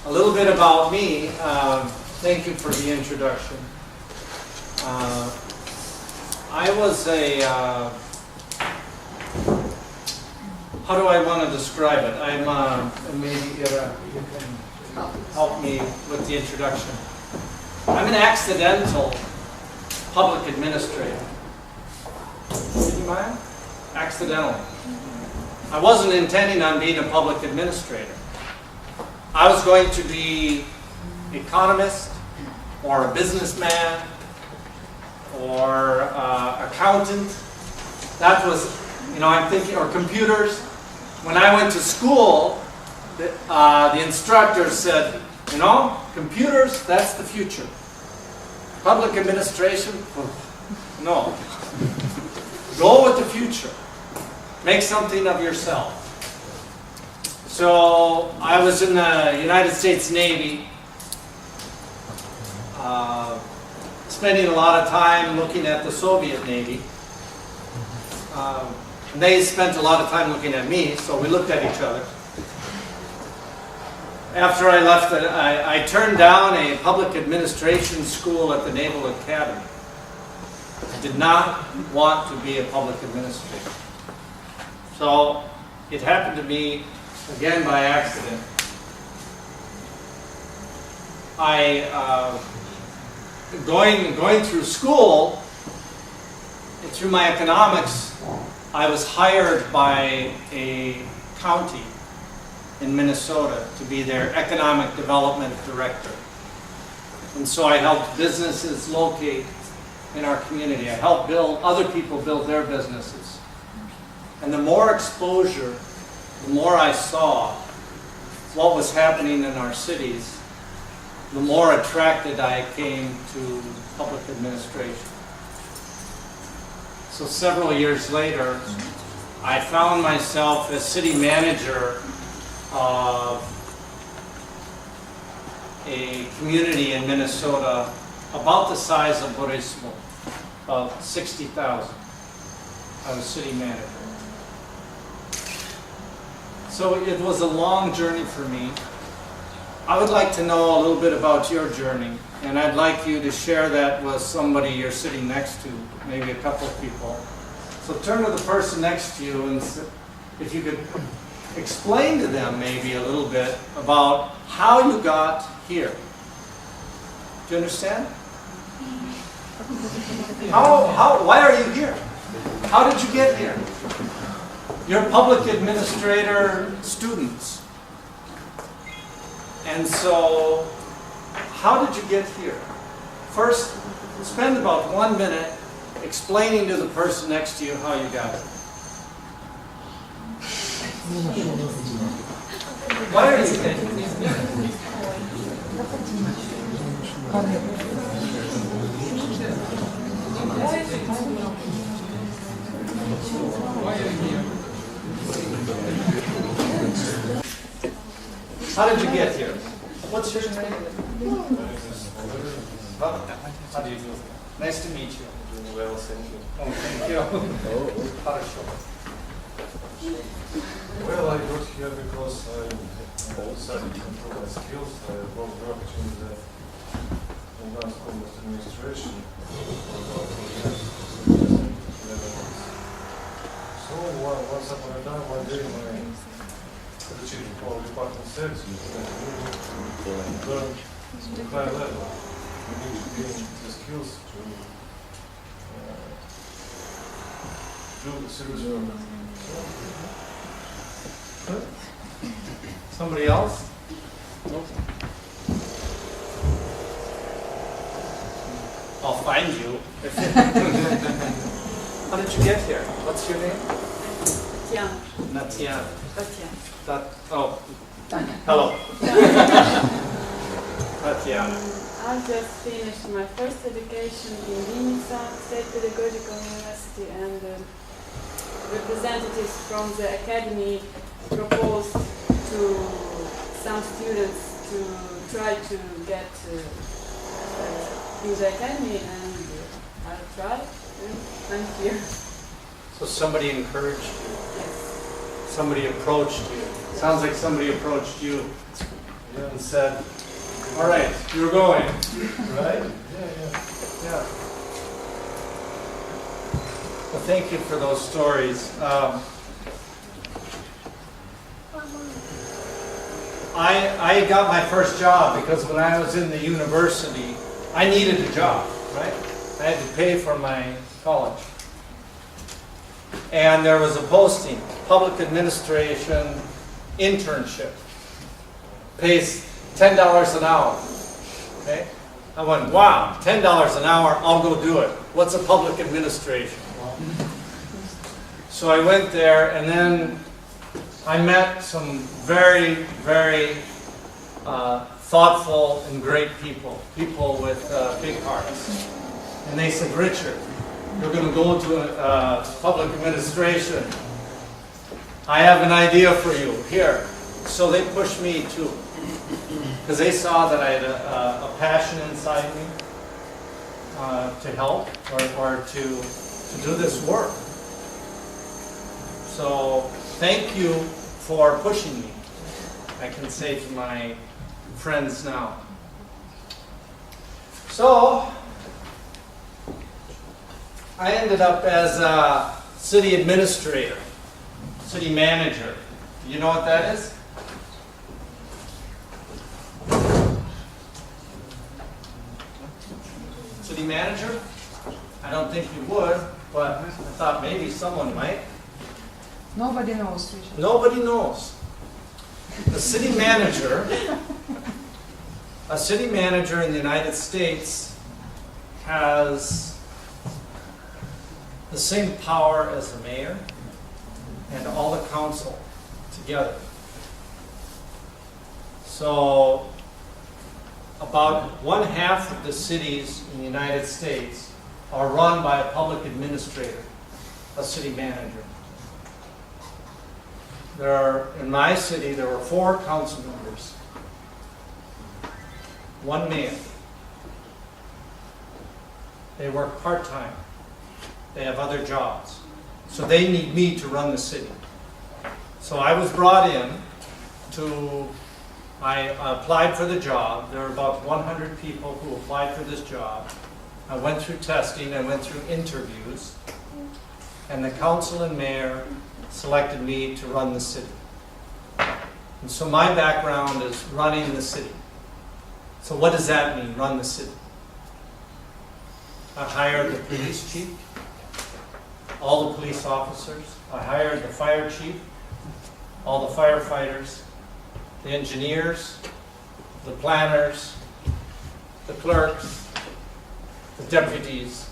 a little bit about me. Thank you for the introduction. I was a, how do I want to describe it? I'm, maybe you can help me with the introduction. I'm an accidental public administrator. Would you mind? Accidental. I wasn't intending on being a public administrator. I was going to be an economist or a businessman or accountant. That was, you know, I'm thinking, or computers. When I went to school, the instructor said, you know, computers, that's the future. Public administration, no. Go with the future. Make something of yourself. So I was in the United States Navy, spending a lot of time looking at the Soviet Navy. And they spent a lot of time looking at me, so we looked at each other. After I left, I turned down a public administration school at the Naval Academy. I did not want to be a public administrator. So it happened to me, again by accident. Going through school, and through my economics, I was hired by a county in Minnesota to be their economic development director. And so I helped businesses locate in our community. I helped other people build their businesses. And the more exposure, the more I saw what was happening in our cities, the more attracted I came to public administration. So several years later, I found myself as city manager of a community in Minnesota about the size of Burismo, about 60,000. I was city manager. So it was a long journey for me. I would like to know a little bit about your journey, and I'd like you to share that with somebody you're sitting next to, maybe a couple of people. So turn to the person next to you, and if you could explain to them maybe a little bit about how you got here. Do you understand? Why are you here? How did you get here? You're public administrator students. And so, how did you get here? First, spend about 1 minute explaining to the person next to you how you got it. Why are you here? How did you get here? What's your name? How do you do? Nice to meet you. Doing well, thank you. Oh, thank you. Well, I got here because I decided to improve my skills. I was working in the advanced commerce administration for about 4 years. So once upon a time, one day, my chief of department said to learn to high level. You need to gain the skills to do the serious work. Somebody else? Nope. I'll find you. How did you get here? What's your name? Tatiana. Oh, Tanya. hello. Tatiana. I just finished my first education in Vinica State Pedagogical University, and representatives from the academy proposed to some students to try to get in the academy, and I tried, and I'm here. So somebody encouraged you. Yes. Somebody approached you. Sounds like somebody approached you. and said, all right, you're going, right? Yeah. Well, thank you for those stories. I got my first job because when I was in the university, I needed a job, right? I had to pay for my college. And there was a posting, public administration internship. Pays $10 an hour, okay? I went, wow, $10 an hour, I'll go do it. What's a public administration? So I went there, and then I met some very, very thoughtful and great people with big hearts. And they said, Richard, you're going to go to public administration. I have an idea for you, here. So they pushed me too, because they saw that I had a passion inside me to help or to do this work. So thank you for pushing me, I can say to my friends now. So I ended up as a city administrator, city manager. You know what that is? City manager? I don't think you would, but I thought maybe someone might. Nobody knows, Richard. Nobody knows. A city manager in the United States has the same power as the mayor and all the council together. So about 1/2 of the cities in the United States are run by a public administrator, a city manager. In my city, there were 4 council members, 1 mayor. They work part-time. They have other jobs. So they need me to run the city. So I was brought in I applied for the job. There were about 100 people who applied for this job. I went through testing, I went through interviews, and the council and mayor selected me to run the city. And so my background is running the city. So what does that mean, run the city? I hired the police chief, all the police officers. I hired the fire chief, all the firefighters, the engineers, the planners, the clerks, the deputies.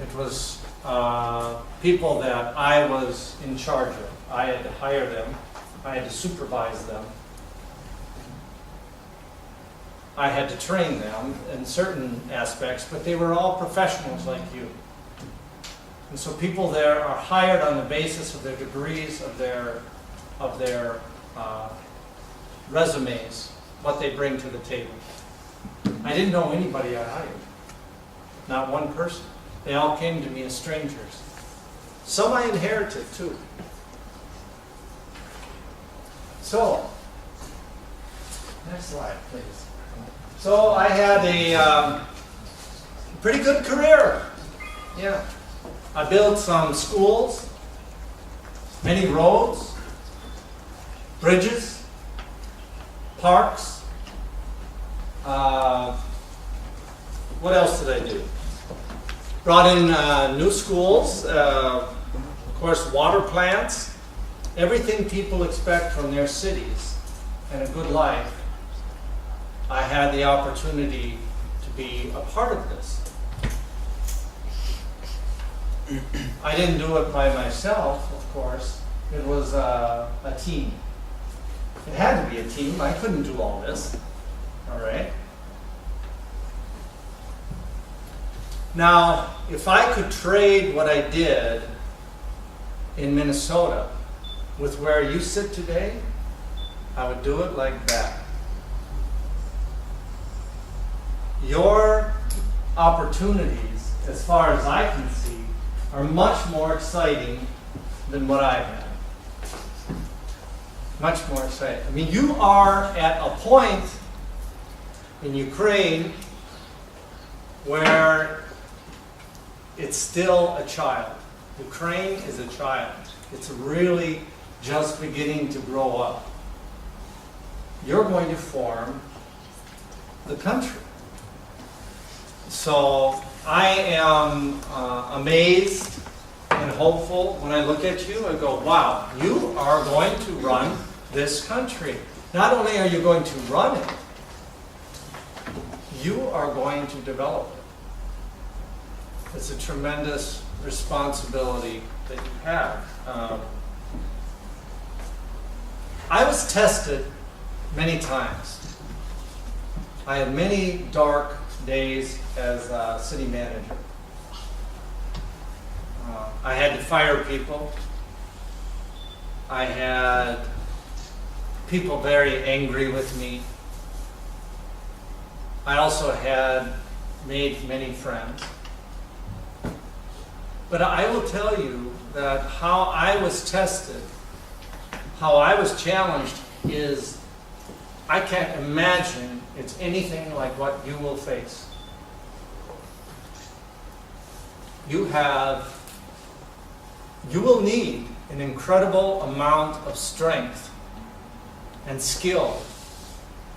It was people that I was in charge of. I had to hire them. I had to supervise them. I had to train them in certain aspects, but they were all professionals like you. And so people there are hired on the basis of their degrees, of their resumes, what they bring to the table. I didn't know anybody I hired. Not one person. They all came to me as strangers. Some I inherited too. So, next slide, please. So I had a pretty good career. Yeah. I built some schools, many roads, bridges, parks. What else did I do? Brought in new schools, of course, water plants, everything people expect from their cities and a good life. I had the opportunity to be a part of this. I didn't do it by myself, of course. It was a team. It had to be a team. I couldn't do all this. All right? Now, if I could trade what I did in Minnesota with where you sit today, I would do it like that. Your opportunities, as far as I can see, are much more exciting than what I had. Much more excited. I mean, you are at a point in Ukraine where it's still a child. Ukraine is a child. It's really just beginning to grow up. You're going to form the country. So I am amazed and hopeful when I look at you. I go, wow, you are going to run this country. Not only are you going to run it, you are going to develop it. It's a tremendous responsibility that you have. I was tested many times. I had many dark days as a city manager. I had to fire people. I had people very angry with me. I also had made many friends. But I will tell you that how I was tested, how I was challenged is, I can't imagine it's anything like what you will face. You will need an incredible amount of strength and skill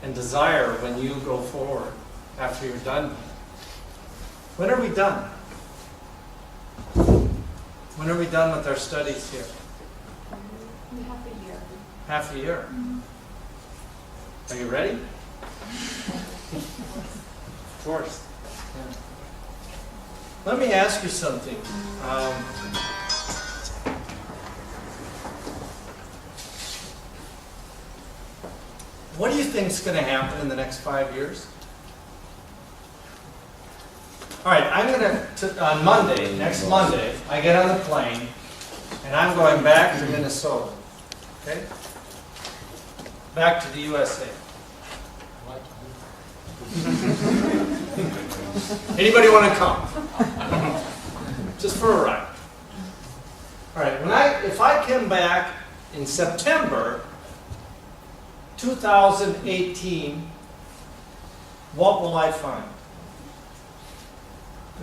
and desire when you go forward after you're done. When are we done? When are we done with our studies here? Half a year. Half a year. Are you ready? Of course. Yeah. Let me ask you something. What do you think is going to happen in the next 5 years? All right, I'm going to, on Monday, next Monday, I get on the plane, and I'm going back to Minnesota. Okay? Back to the USA. Anybody want to come? Just for a ride. All right, if I come back in September 2018, what will I find?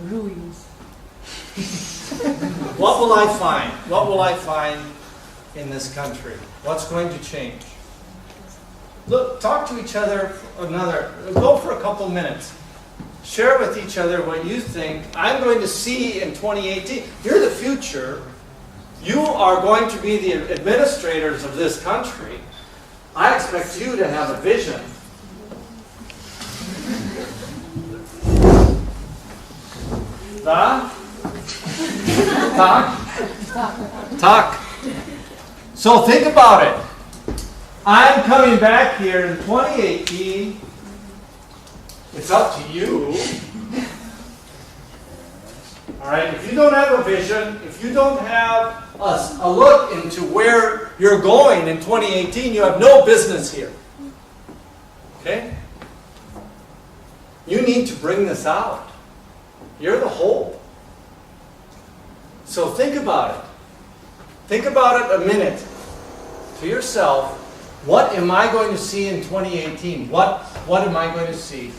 Ruins. What will I find? What will I find in this country? What's going to change? Look, talk to each other go for a couple minutes. Share with each other what you think I'm going to see in 2018. You're the future. You are going to be the administrators of this country. I expect you to have a vision. Talk. So think about it. I'm coming back here in 2018. It's up to you. All right, if you don't have a vision, if you don't have a look into where you're going in 2018, you have no business here. Okay? You need to bring this out. You're the whole. So think about it. Think about it a minute to yourself. What am I going to see in 2018? What am I going to see?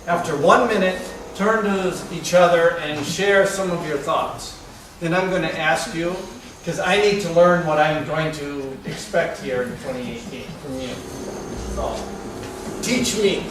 After 1 minute, turn to each other and share some of your thoughts. Then I'm going to ask you, because I need to learn what I'm going to expect here in 2018 from you. So, teach me.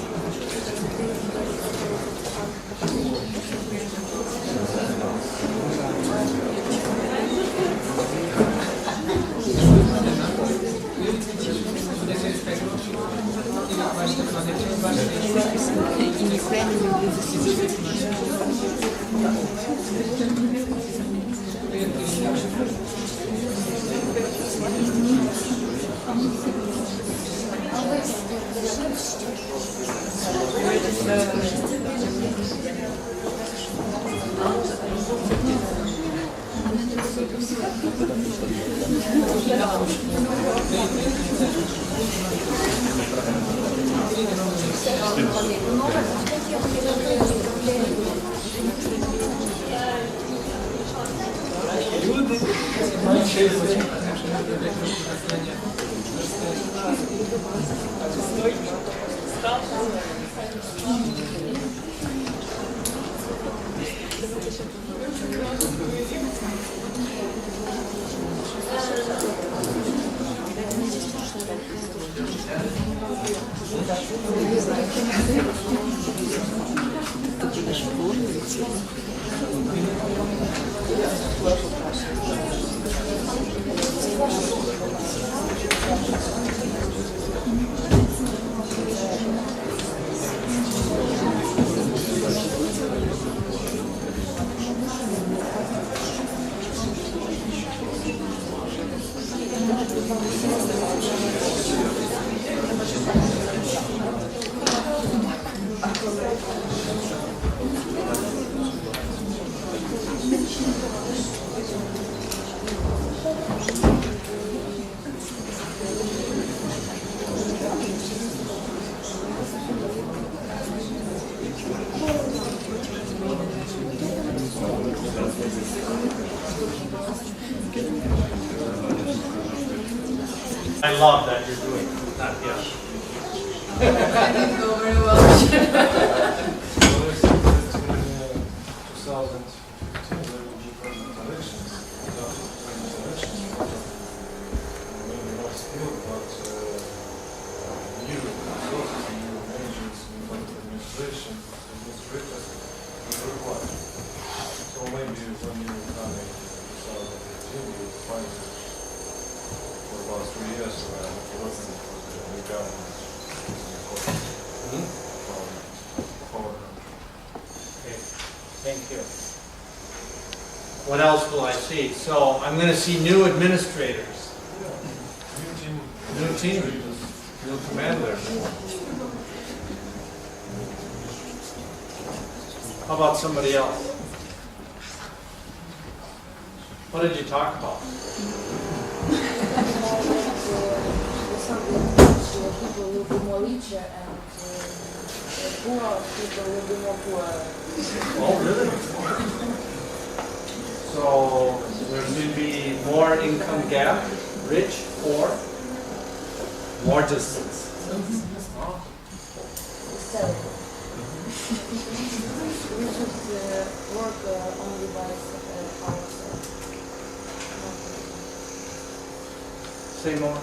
I love that you're doing that, yeah. I didn't go very well. Well, it's in 2015 there will be president elections. Without president elections, maybe not still, but new resources, new managers, new public administration, administrators will require. So maybe when you come in 2018, you will find that for about 3 years working for the new government. Okay, thank you. What else will I see? So I'm going to see new administrators, new team, new commanders. How about somebody else? What did you talk about? People will be more richer and poor people will be more poor. Oh, really? So there's going to be more income gap, rich, poor, more distance. Oh. So we should work only by ourselves. Say more.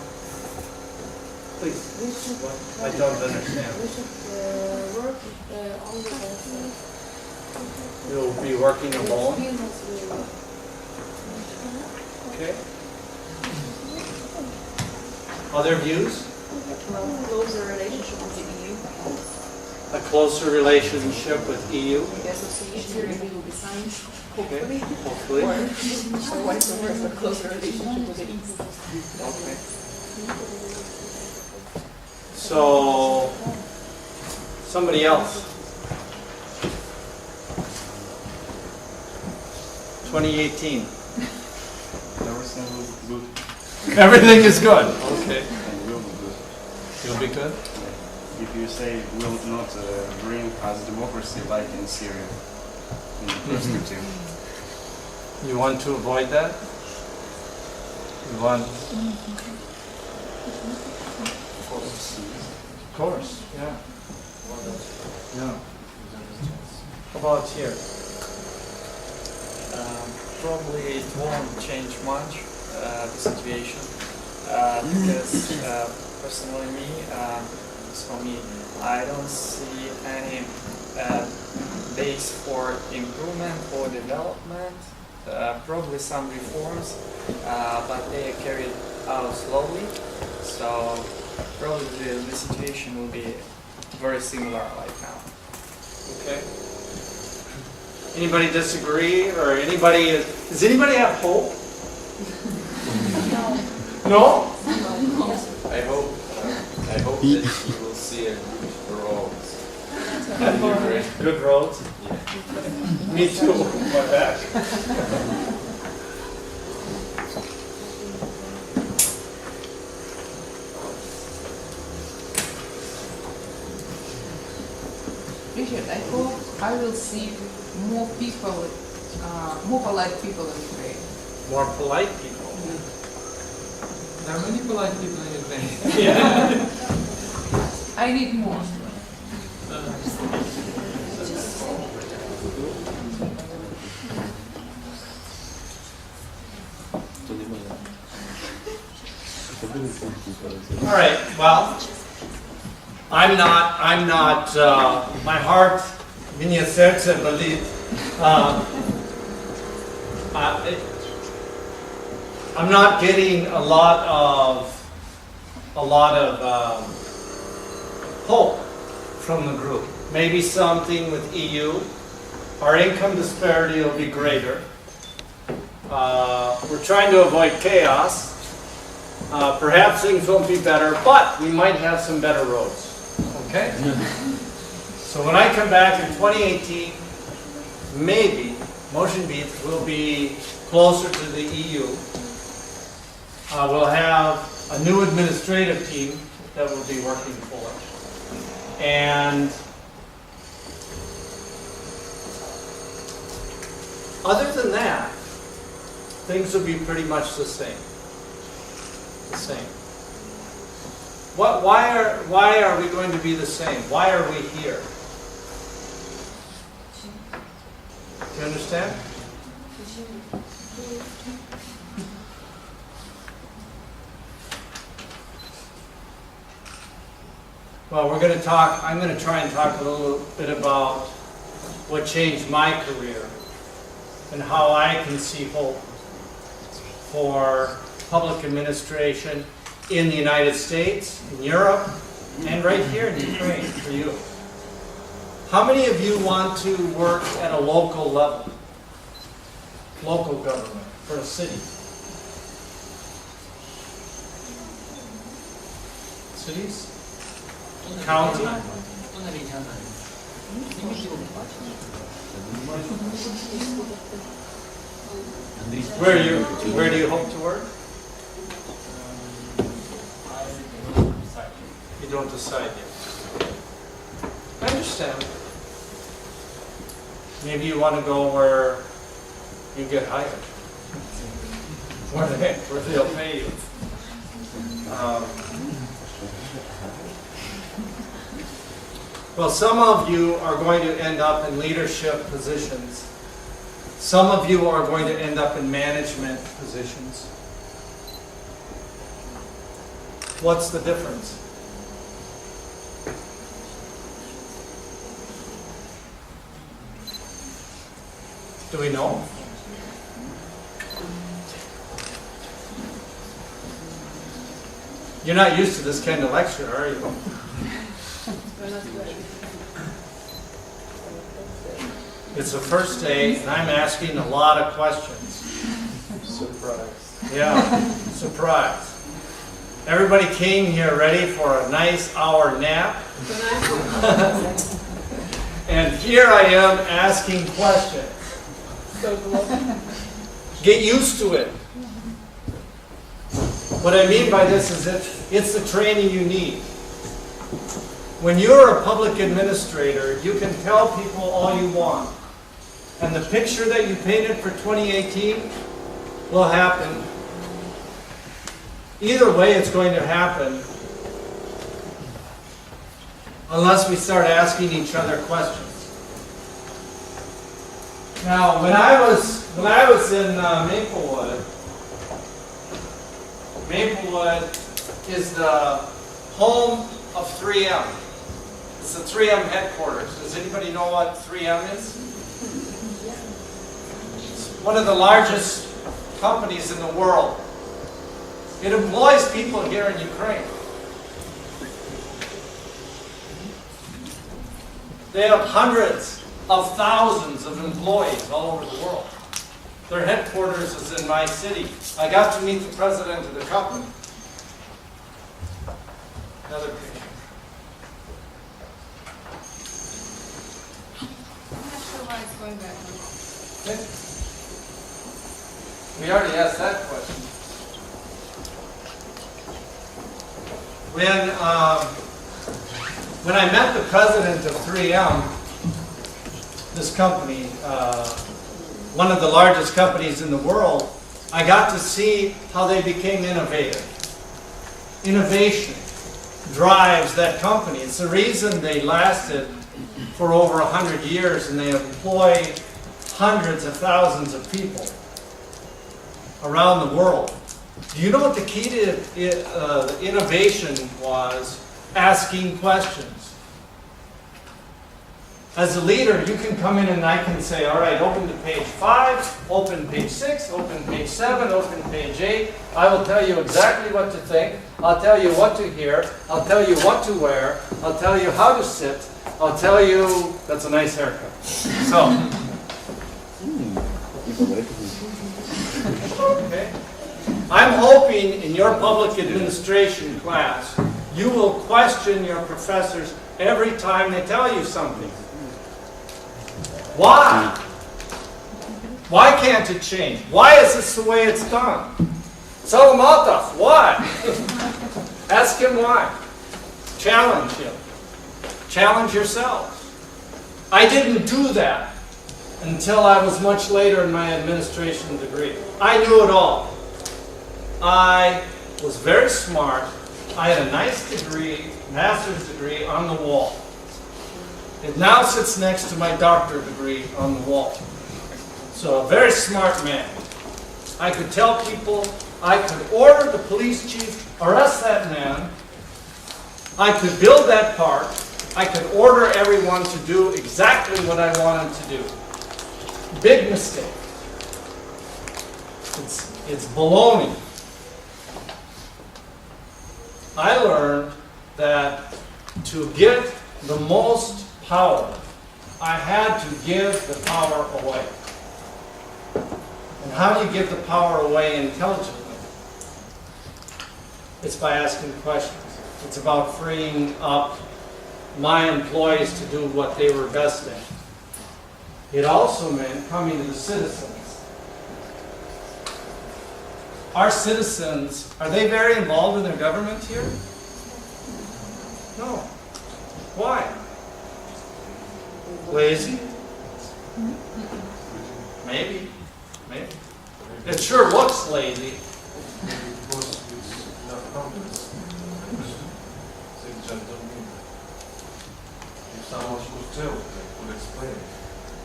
Please. We should, I don't understand. we should work only by ourselves. You'll be working alone. Okay. Other views? Closer relationship with the EU. A closer relationship with EU? The association agreement will be signed, Okay. hopefully. Hopefully. Or vice versa, a closer relationship with the EU. Okay. So, somebody else. 2018. Everything will be good. Everything is good. Okay. And will be good. You'll be good? If you say will not bring us democracy like in Syria, in the perspective. You want to avoid that? You want? Of course, yeah. Yeah. How about here? Probably it won't change much, the situation, because personally for me, I don't see any base for improvement or development. Probably some reforms, but they are carried out slowly, so probably the situation will be very similar like now. Okay. Anybody disagree, or anybody? Does anybody have hope? No. I hope that you will see a good roads. Good roads. Yeah. Me too. My back. Richard, I hope I will see more people, more polite people in Ukraine. More polite people. There are many polite people in Ukraine. Yeah. I need more. All right, well, I'm not, my heart, mnie serce болит. I'm not getting a lot of hope from the group. Maybe something with EU. Our income disparity will be greater. We're trying to avoid chaos. Perhaps things won't be better, but we might have some better roads. Okay? So when I come back in 2018, maybe, motion beats, we'll be closer to the EU. We'll have a new administrative team that will be working for us. And other than that, things will be pretty much the same. The same. Why are we going to be the same? Why are we here? Do you understand? Well, I'm going to try and talk a little bit about what changed my career and how I can see hope for public administration in the United States, in Europe, and right here in Ukraine for you. How many of you want to work at a local level? Local government for a city? Cities? County? Where do you hope to work? You don't decide yet. I understand. Maybe you want to go where you get hired. Where they'll pay you. Well, some of you are going to end up in leadership positions. Some of you are going to end up in management positions. What's the difference? Do we know? You're not used to this kind of lecture, are you? It's the first day, and I'm asking a lot of questions. Surprise. Yeah, surprise. Everybody came here ready for a nice hour nap. And here I am asking questions. Get used to it. What I mean by this is that it's the training you need. When you're a public administrator, you can tell people all you want. And the picture that you painted for 2018 will happen. Either way, it's going to happen unless we start asking each other questions. Now, when I was in Maplewood is the home of 3M. It's the 3M headquarters. Does anybody know what 3M is? It's one of the largest companies in the world. It employs people here in Ukraine. They have hundreds of thousands of employees all over the world. Their headquarters is in my city. I got to meet the president of the company. Another picture. I'm not sure why it's going backwards. Okay. We already asked that question. When I met the president of 3M, this company, one of the largest companies in the world, I got to see how they became innovative. Innovation. drives that company. It's the reason they lasted for over 100 years and they employ hundreds of thousands of people around the world. Do you know what the key to the innovation was? Asking questions. As a leader, you can come in and I can say, all right, open to page 5, open page 6, open page 7, open page 8. I will tell you exactly what to think. I'll tell you what to hear. I'll tell you what to wear. I'll tell you how to sit. I'll tell you, that's a nice haircut. So. Okay. I'm hoping in your public administration class, you will question your professors every time they tell you something. Why? Why can't it change? Why is this the way it's done? Salamatov, why? Ask him why. Challenge him. Challenge yourselves. I didn't do that until I was much later in my administration degree. I knew it all. I was very smart. I had a nice degree, master's degree, on the wall. It now sits next to my doctorate degree on the wall. So a very smart man. I could tell people, I could order the police chief, arrest that man. I could build that park. I could order everyone to do exactly what I wanted to do. Big mistake. It's baloney. I learned that to get the most power, I had to give the power away. And how do you give the power away intelligently? It's by asking questions. It's about freeing up my employees to do what they were best at. It also meant coming to the citizens. Our citizens, are they very involved in their government here? No. Why? Lazy? Maybe. Maybe. It sure looks lazy. Because it's not confidence. They just don't need it. If someone could tell, they could explain it.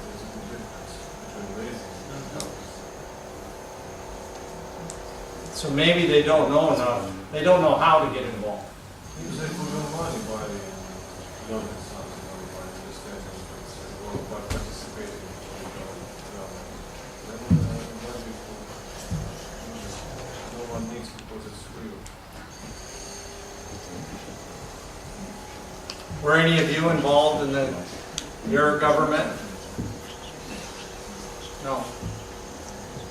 There's a good difference between lazy and confidence. So maybe they don't know enough. They don't know how to get involved. If they could earn money by learning something or by understanding things or by participating in the government, then maybe no one needs because it's free. Were any of you involved in your government? No.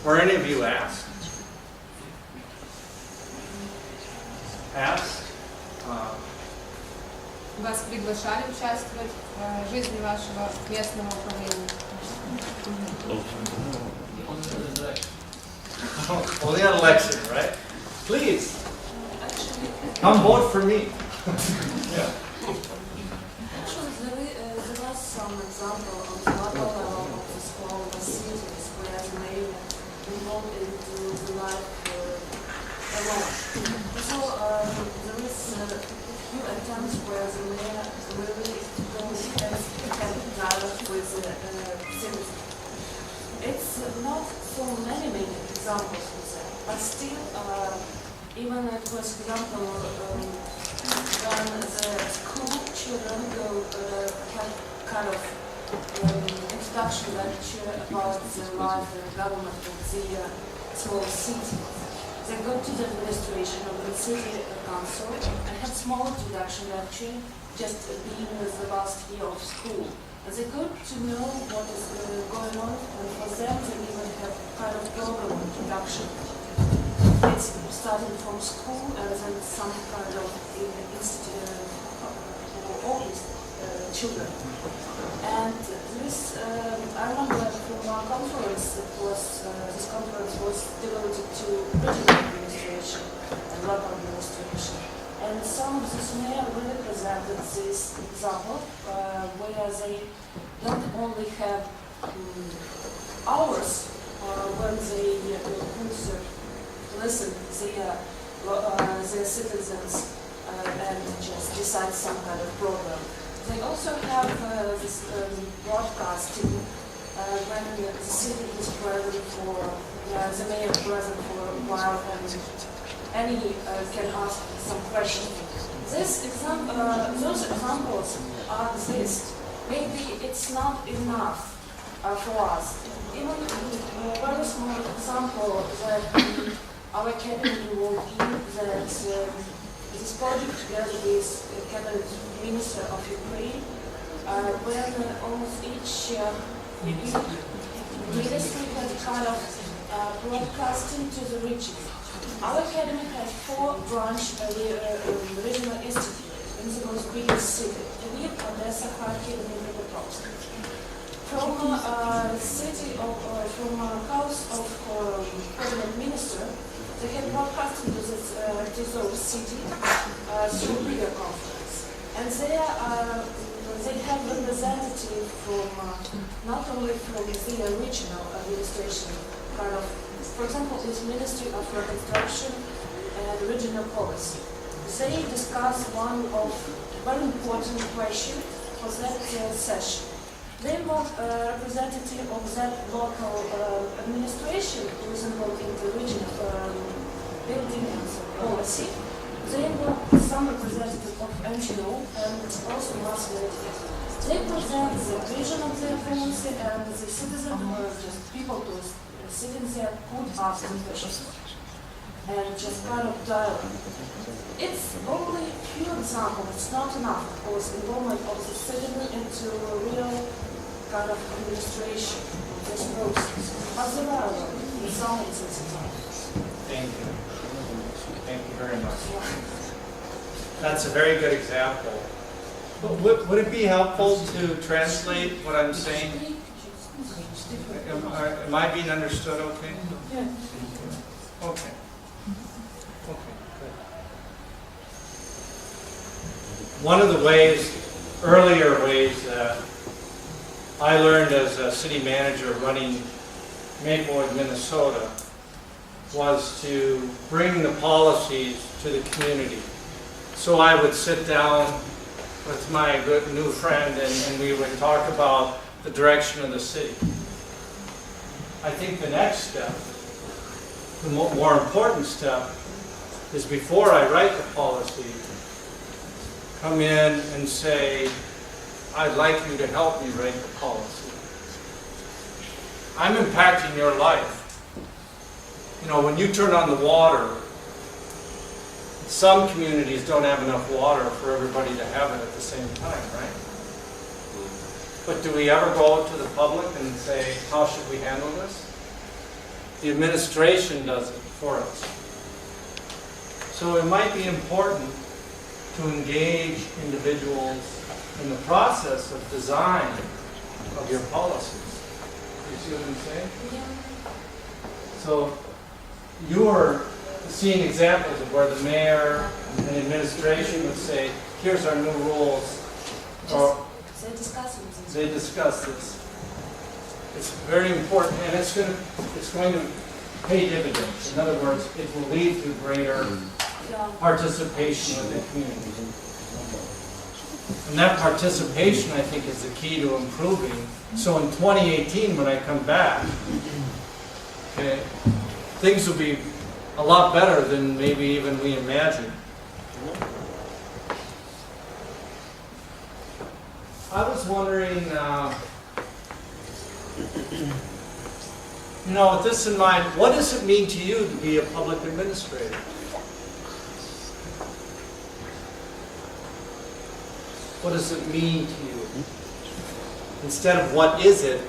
Were any of you asked? Asked? Вас приглашали участвовать в жизни вашего местного управления? Only on election, right? Please, come vote for me. Yeah. Actually, there was some example on the local level of the small cities where the mayor involved into the life alone. So there is a few attempts where the mayor really goes and can dialogue with the citizens. It's not so many examples with that, but still, even it was example when the school children go have kind of introduction lecture about the life and government of the small city. They go to the administration of the city council and have small introduction lecture, just being with the last year of school. And they go to know what is going on, and for them they even have kind of program introduction. It's starting from school and then some kind of institute office children. And this, I remember from our conference, this conference was devoted to regional administration and local administration. And some of these men really presented this example where they don't only have hours when they listen their citizens and just decide some kind of program. They also have this broadcasting when the city is present for, the mayor present for a while, and any can ask some questions. Those examples exist. Maybe it's not enough for us. Even a very small example that our academy will give, that this project together with the cabinet minister of Ukraine, when almost each ministry has kind of broadcasting to the region. Our academy has 4 branch regional institutes in the most biggest city, Lviv, Odessa, Kharkiv, and Dnipropetrovsk. From city of, from house of cabinet minister, they have broadcasting to those cities through video conference, and they have representative from not only from the regional administration, kind of. For example, this Ministry of Reconstruction and Regional Policy. They discuss one of very important questions for that session. They want a representative of that local administration who is involved in the regional building policy. They want some representative of NGO and also mass media. They present the vision of their policy, and the citizens, or just people who sitting there could ask them questions and just kind of dialogue. It's only a few examples, it's not enough, of course, involvement of the citizen into a real kind of administration of this process. But there are examples. Thank you. Thank you very much. That's a very good example. Would it be helpful to translate what I'm saying? Am I being understood okay? Yeah. Okay. Okay, good. One of the earlier ways that I learned as a city manager running Maplewood, Minnesota, was to bring the policies to the community. So I would sit down with my good new friend and we would talk about the direction of the city. I think the next step, the more important step, is before I write the policy, come in and say, I'd like you to help me write the policy. I'm impacting your life. You know, when you turn on the water, some communities don't have enough water for everybody to have it at the same time, right? But do we ever go out to the public and say, how should we handle this? The administration does it for us. So it might be important to engage individuals in the process of design of your policies. You see what I'm saying? Yeah. So you're seeing examples of where the mayor and the administration would say, here's our new rules. Or they discuss this. It's very important, and it's going to pay dividends. In other words, it will lead to greater participation of the community. And that participation, I think, is the key to improving. So in 2018, when I come back, okay, things will be a lot better than maybe even we imagined. I was wondering, you know, with this in mind, what does it mean to you to be a public administrator? What does it mean to you? Instead of what is it,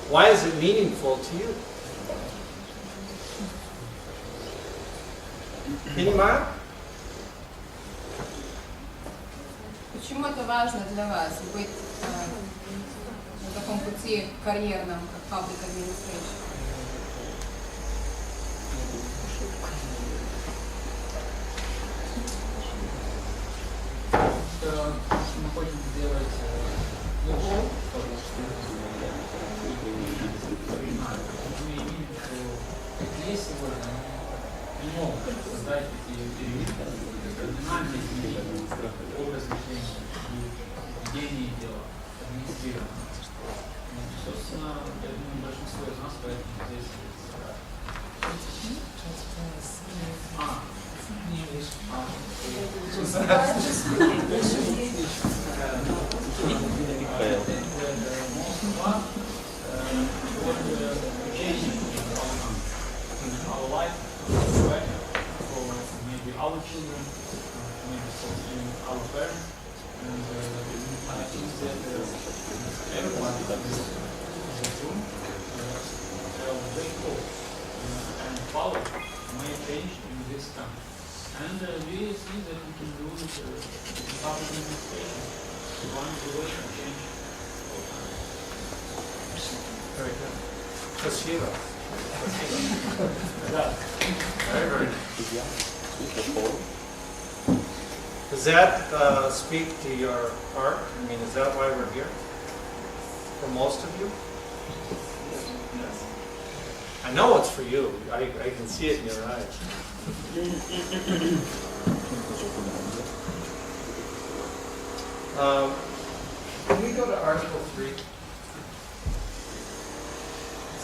why is it meaningful to you? Понимаю? Почему это важно для вас, быть на таком пути карьерном, как public administration? Мы хотим сделать лучше, мы видим, что здесь сегодня не могут создать такие динамики. мотивированы. Собственно, я думаю, большинство из нас поэтому здесь собрались. Our life, for maybe our children, maybe for our parents, and I think that everyone in this room will very close and follow my change in this time. And we see that we can do it in public administration. One is the way to change all time. Very good. Спасибо. Да. Very, very good. Does that speak to your heart? I mean, is that why we're here? For most of you? Yes. I know it's for you. I can see it in your eyes. Can we go to Article 3? Let's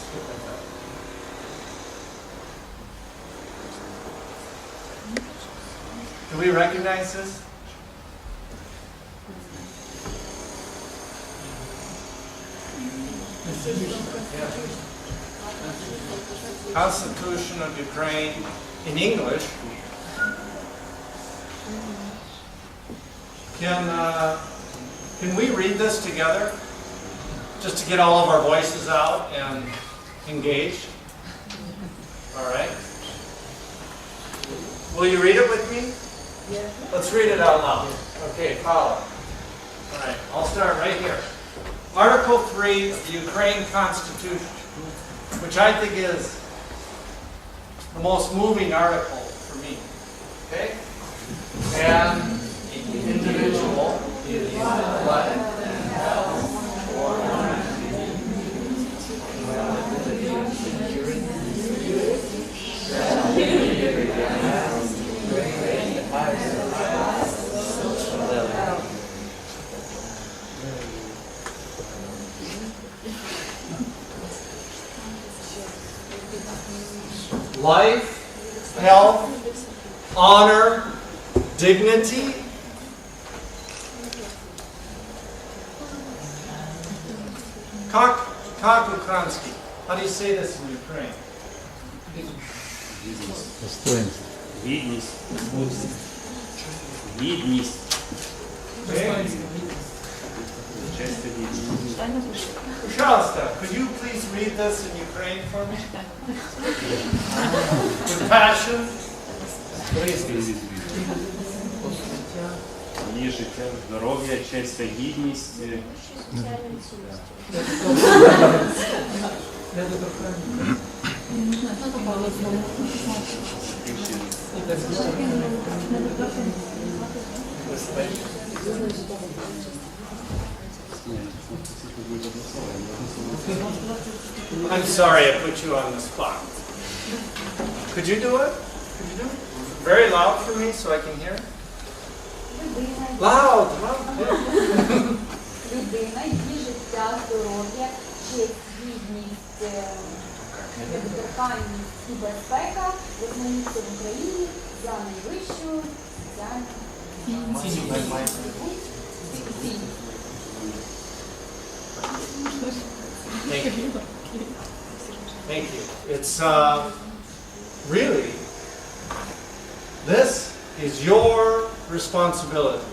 skip ahead. Do we recognize this? Yeah. Constitution of Ukraine in English. Can we read this together? Just to get all of our voices out and engage? All right. Will you read it with me? Yes. Let's read it out loud. Okay, follow. All right, I'll start right here. Article 3 of the Ukraine Constitution, which I think is the most moving article for me. Okay? And the individual is blood and health for life, health, honor, dignity. Kakukranski. How do you say this in Ukraine? Гідність. Гідність. Okay. Честь і гідність. Pожалуйста, could you please read this in Ukraine for me? With passion? Please. Її життя, здоров'я, честь та гідність. I'm sorry I put you on the spot. Could you do it? Could you do it? Very loud for me so I can hear. Loud, loud. Людина, її життя, здоров'я, честь, гідність, недоторканність і безпека визнаються в Україні за найвищу соціальну цінність. Thank you. Thank you. It's really, this is your responsibility.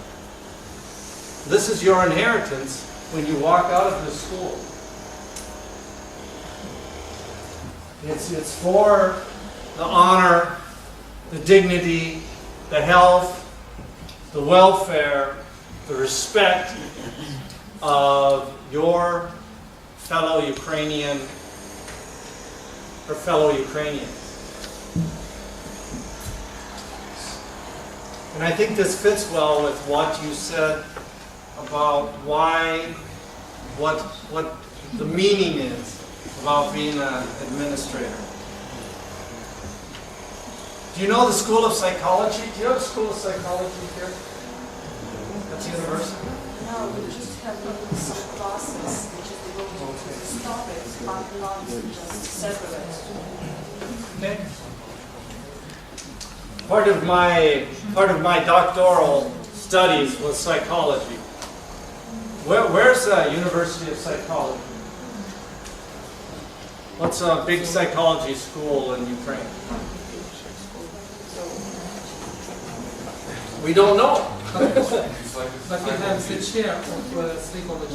This is your inheritance when you walk out of this school. It's for the honor, the dignity, the health, the welfare, the respect of your fellow Ukrainian or fellow Ukrainians. And I think this fits well with what you said about what the meaning is about being an administrator. Do you know the School of Psychology? Do you have a School of Psychology here? That's university. No, we just have some classes which is devoted to this topic, but not just separate. Okay. Part of my doctoral studies was psychology. Where's the University of Psychology? What's a big psychology school in Ukraine? We don't know. But we have the chair of psychology.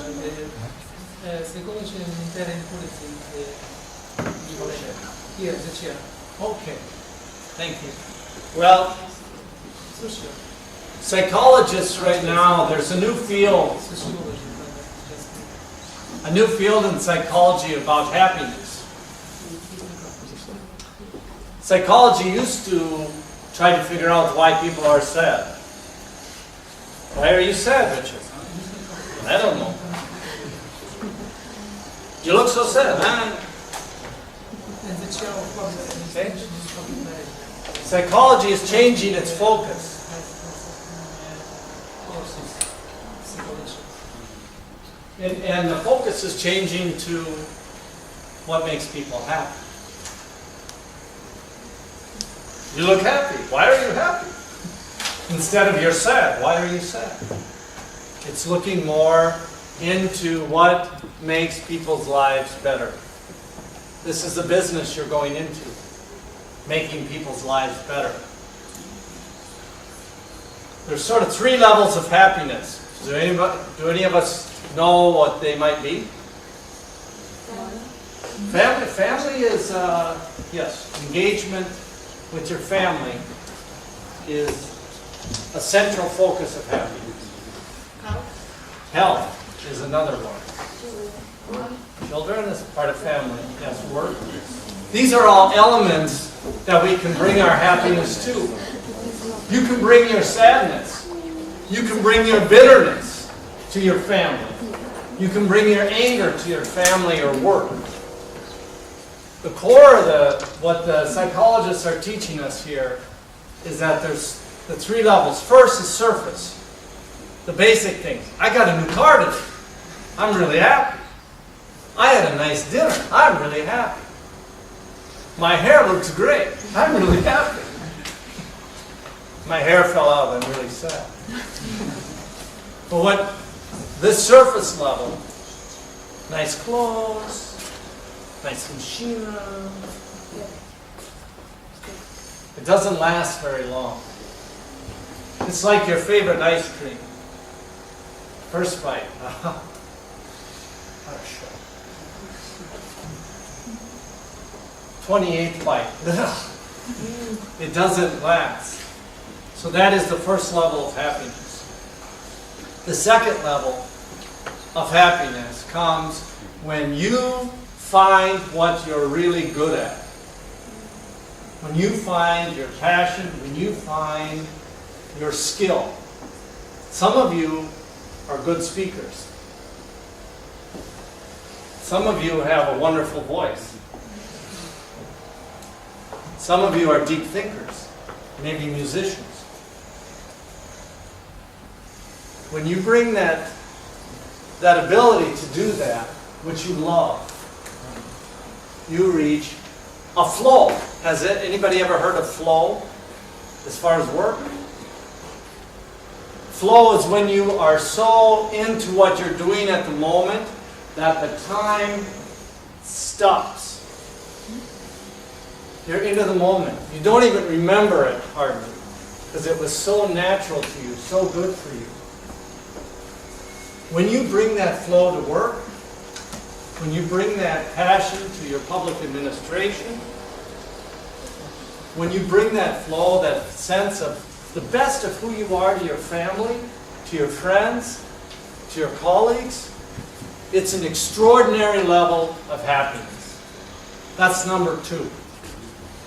Psychology and military policy. Here, the chair. Okay. Thank you. Well, psychologists right now, there's a new field in psychology about happiness. Psychology used to try to figure out why people are sad. Why are you sad, Richard? I don't know. You look so sad, huh? Okay. Psychology is changing its focus. And the focus is changing to what makes people happy. You look happy. Why are you happy? Instead of you're sad. Why are you sad? It's looking more into what makes people's lives better. This is the business you're going into, making people's lives better. There's sort of 3 levels of happiness. Do any of us know what they might be? Family is, yes, engagement with your family is a central focus of happiness. Health is another one. Children is part of family. Yes, work. These are all elements that we can bring our happiness to. You can bring your sadness. You can bring your bitterness to your family. You can bring your anger to your family or work. The core of what the psychologists are teaching us here is that there's the 3 levels. First is surface. The basic things. I got a new car today. I'm really happy. I had a nice dinner. I'm really happy. My hair looks great. I'm really happy. My hair fell out. I'm really sad. But what this surface level, nice clothes, nice machine, it doesn't last very long. It's like your favorite ice cream. First bite. What a show. 28th bite. It doesn't last. So that is the first level of happiness. The second level of happiness comes when you find what you're really good at. When you find your passion, when you find your skill. Some of you are good speakers. Some of you have a wonderful voice. Some of you are deep thinkers, maybe musicians. When you bring that ability to do that, which you love, you reach a flow. Has anybody ever heard of flow as far as work? Flow is when you are so into what you're doing at the moment that the time stops. You're into the moment. You don't even remember it hardly because it was so natural to you, so good for you. When you bring that flow to work, when you bring that passion to your public administration, when you bring that flow, that sense of the best of who you are to your family, to your friends, to your colleagues, it's an extraordinary level of happiness. That's number 2.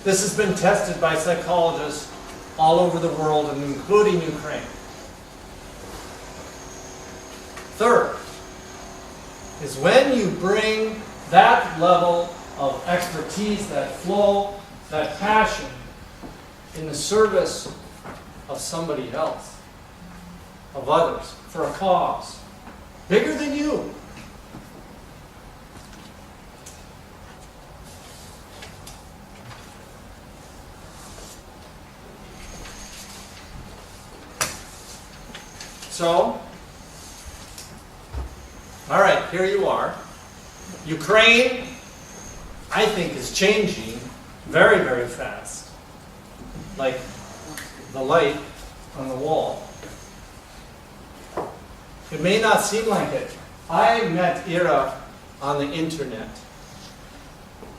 This has been tested by psychologists all over the world, and including Ukraine. Third is when you bring that level of expertise, that flow, that passion in the service of somebody else, of others for a cause bigger than you. So, all right, here you are. Ukraine, I think, is changing very, very fast. Like the light on the wall. It may not seem like it. I met Ira on the internet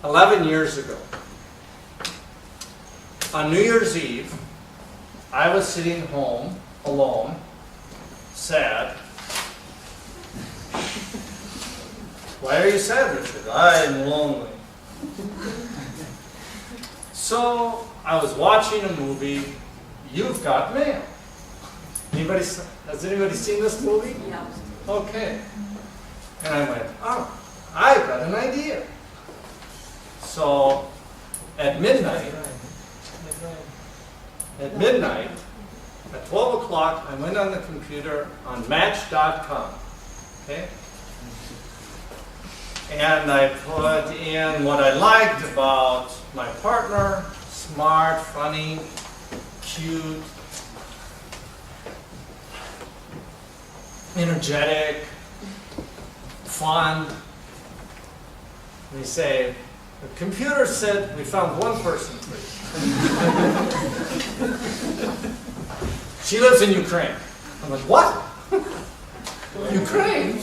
11 years ago. On New Year's Eve, I was sitting home alone, sad. Why are you sad, Richard? I'm lonely. So I was watching a movie, You've Got Mail. Has anybody seen this movie? Yeah. Okay. And I went, oh, I've got an idea. So at midnight, at 12 o'clock, I went on the computer on Match.com. Okay? And I put in what I liked about my partner: smart, funny, cute, energetic, fun. We say, the computer said we found one person for you. She lives in Ukraine. I'm like, what? Ukraine?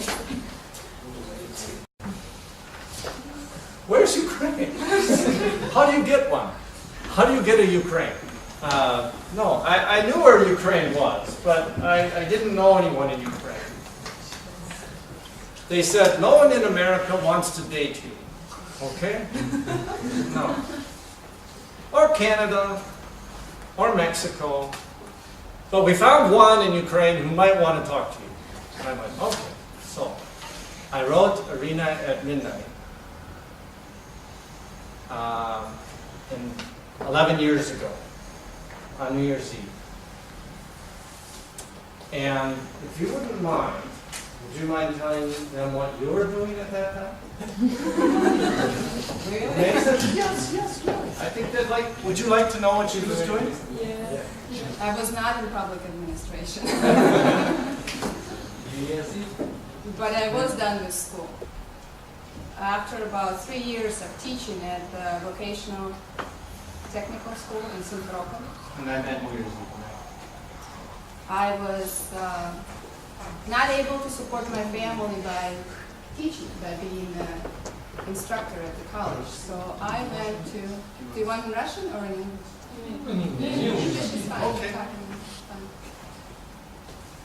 Where's Ukraine? How do you get one? How do you get a Ukraine? No, I knew where Ukraine was, but I didn't know anyone in Ukraine. They said, no one in America wants to date you. Okay? No. Or Canada, or Mexico. But we found one in Ukraine who might want to talk to you. And I went, okay. So I wrote Arena at midnight. 11 years ago, on New Year's Eve. And if you wouldn't mind, would you mind telling them what you were doing at that time? Really? Yes, really. I think they'd like, would you like to know what she was doing? Yeah. I was not in public administration. But I was done with school. After about 3 years of teaching at the vocational technical school in Simferopol, And I met New Year's Eve. I was not able to support my family by teaching, by being an instructor at the college. So I went to, do you want in Russian or in English? Is fine. Okay. Fine.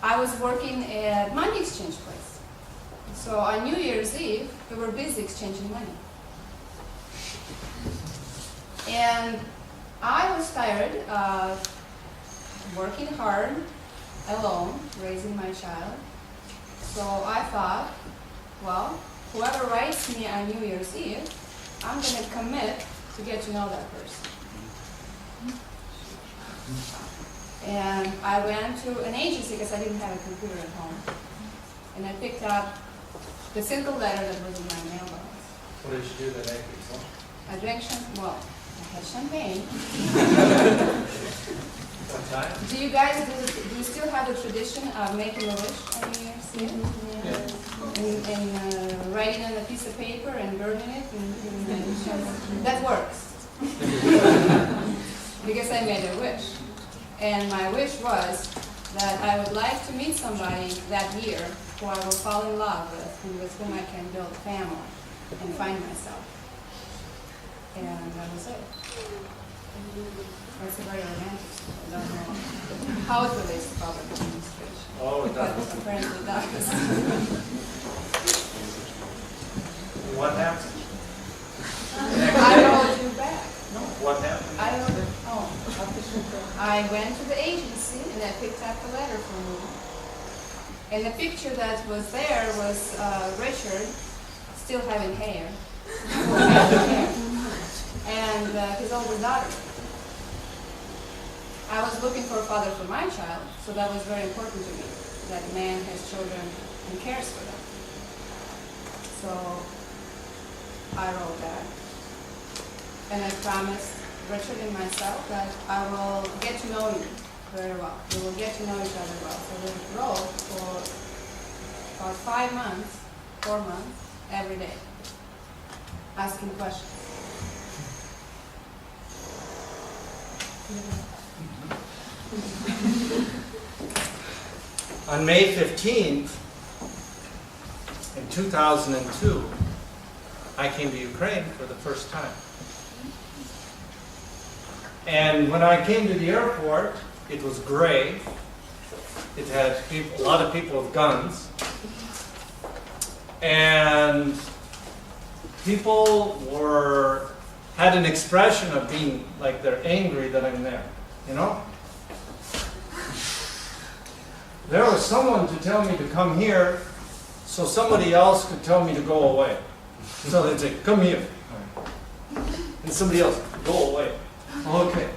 I was working at money exchange place. So on New Year's Eve, we were busy exchanging money. And I was tired of working hard, alone, raising my child. So I thought, well, whoever writes me on New Year's Eve, I'm going to commit to get to know that person. And I went to an agency because I didn't have a computer at home. And I picked up the single letter that was in my mailbox. What did you do that night? I drank champagne. Well, I had champagne. What time? Do you guys, do you still have the tradition of making a wish on New Year's Eve? And writing on a piece of paper and burning it? And that works. Because I made a wish. And my wish was that I would like to meet somebody that year who I will fall in love with and with whom I can build a family and find myself. And that was it. That's a very romantic story. I don't know how it relates to public administration. Oh, it But does. apparently it does. What happened? I wrote you back. No. What happened? I went to the agency and I picked up the letter from you. And the picture that was there was Richard still having hair. And his oldest daughter. I was looking for a father for my child, so that was very important to me. that man has children and cares for them. So I wrote that. And I promised Richard and myself that I will get to know you very well. We will get to know each other well. So we wrote for about 5 months, 4 months, every day, asking questions. On May 15th, in 2002, I came to Ukraine for the first time. And when I came to the airport, it was gray. It had a lot of people with guns. And people had an expression of being like they're angry that I'm there, you know? There was someone to tell me to come here so somebody else could tell me to go away. So they'd say, come here. And somebody else, go away. Okay.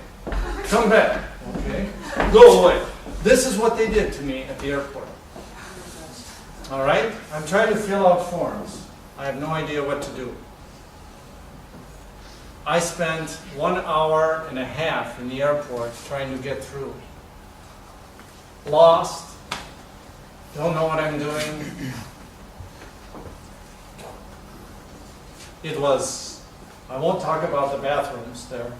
Come back. Okay. Go away. This is what they did to me at the airport. All right? I'm trying to fill out forms. I have no idea what to do. I spent 1.5 hours in the airport trying to get through. Lost. Don't know what I'm doing. It was, I won't talk about the bathrooms there.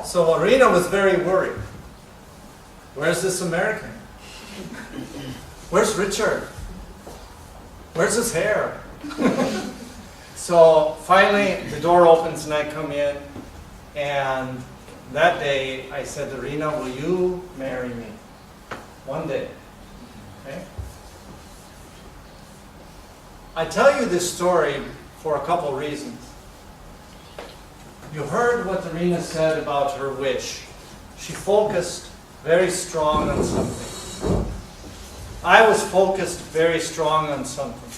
So Irina was very worried. Where's this American? Where's Richard? Where's his hair? So finally the door opens and I come in, and that day I said, Irina, will you marry me? One day. Okay? I tell you this story for a couple reasons. You heard what Irina said about her wish. She focused very strong on something. I was focused very strong on something.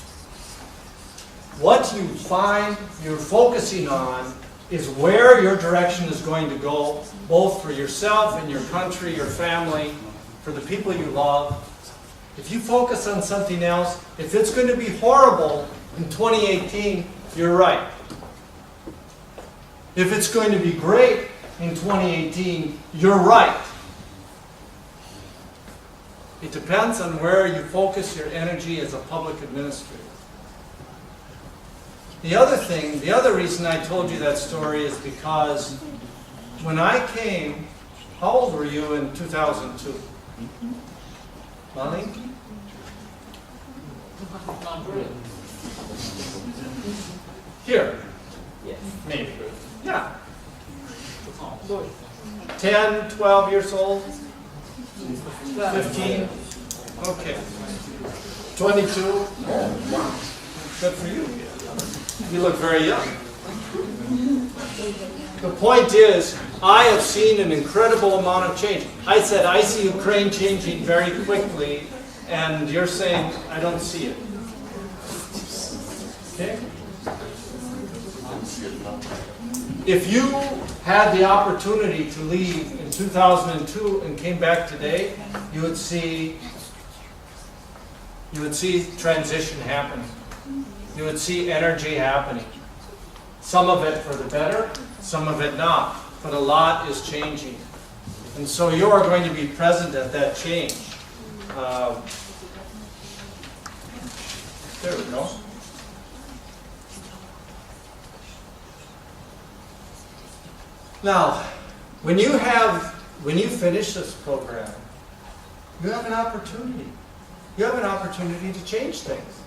What you find you're focusing on is where your direction is going to go, both for yourself and your country, your family, for the people you love. If you focus on something else, if it's going to be horrible in 2018, you're right. If it's going to be great in 2018, you're right. It depends on where you focus your energy as a public administrator. The other reason I told you that story is because when I came, how old were you in 2002? Molly? Here. Yes. Maybe. Yeah. 10, 12 years old? 15? Okay. 22? Good for you. You look very young. The point is, I have seen an incredible amount of change. I said, I see Ukraine changing very quickly, and you're saying, I don't see it. Okay? If you had the opportunity to leave in 2002 and came back today, you would see transition happening. You would see energy happening. Some of it for the better, some of it not. But a lot is changing. And so you are going to be present at that change. There we go. Now, when you finish this program, you have an opportunity. You have an opportunity to change things.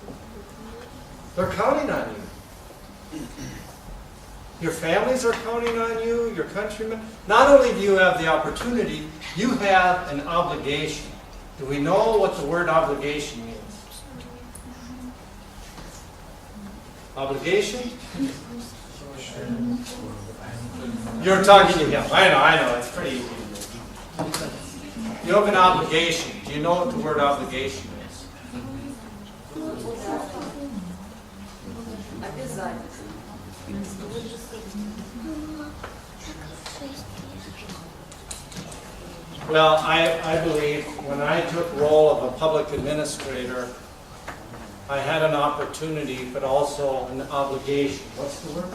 They're counting on you. Your families are counting on you, your countrymen. Not only do you have the opportunity, you have an obligation. Do we know what the word obligation means? Obligation? You're talking to him. I know, it's pretty easy. You have an obligation. Do you know what the word obligation is? Well, I believe when I took role of a public administrator, I had an opportunity, but also an obligation. What's the word?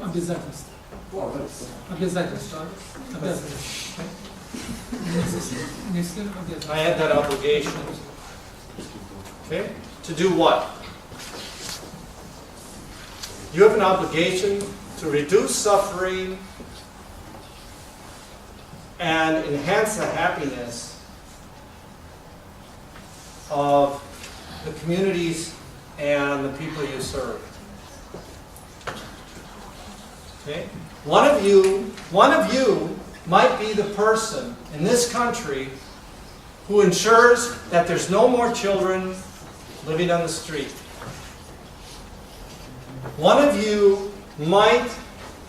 Обязательство. Обязательство. Обязательство. I had that obligation. Okay? To do what? You have an obligation to reduce suffering and enhance the happiness of the communities and the people you serve. Okay? One of you might be the person in this country who ensures that there's no more children living on the street. One of you might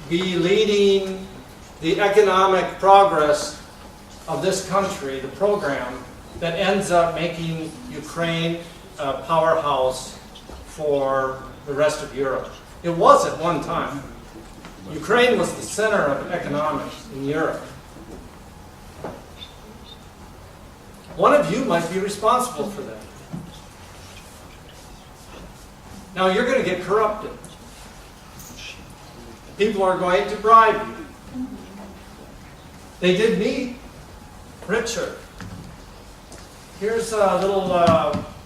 be leading the economic progress of this country, the program that ends up making Ukraine a powerhouse for the rest of Europe. It was at one time. Ukraine was the center of economics in Europe. One of you might be responsible for that. Now you're going to get corrupted. People are going to bribe you. They did me. Richard, here's a little,